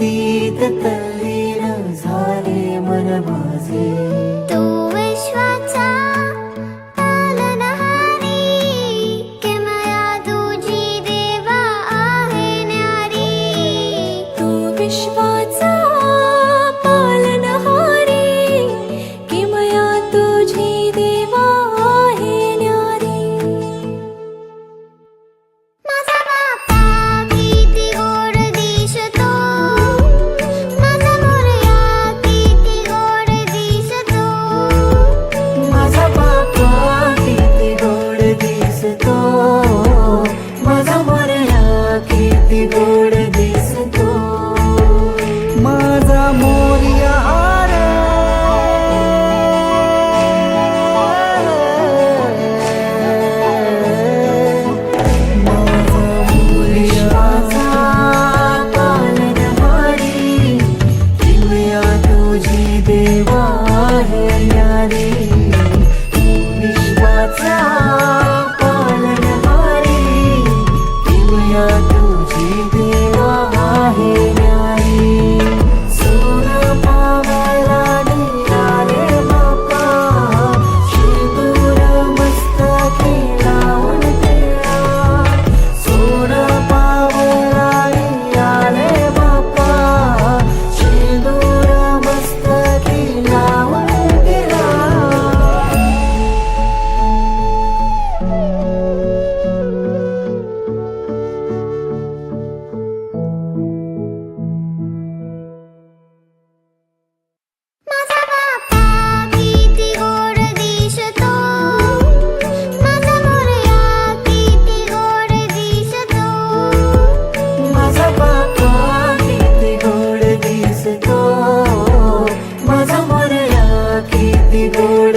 भक्तीत तल्लीन झाले मन माझे। तू विश्वाचा पालनहारी, किमया तुझी देवा आहे न्यारी। तू विश्वाचा पालनहारी, किमया तुझी देवा आहे न्यारी। माझा बाप्पा किती गोड दिसतो, माझा मोरया किती गोड दिसतो। माझा बाप्पा किती गोड दिसतो, माझा मोरया किती गोड दिसतो। माझा मोरया रे, माझा मोरयाचा पालनहारी, किमया तुझी देवा आहे न्यारी। विश्वाचा पालनहारी, किमया तुझी देवा आहे न्यारी। सोनं पावाला निघाले बाप्पा, सिंदूर मस्तकी लावून टिळा। सोनं पावाला निघाले बाप्पा, सिंदूर मस्तकी लावून टिळा। माझा बाप्पा किती गोड दिसतो, माझा मोरया किती गोड दिसतो। माझा बाप्पा किती गोड दिसतो, माझा मोरया किती गोड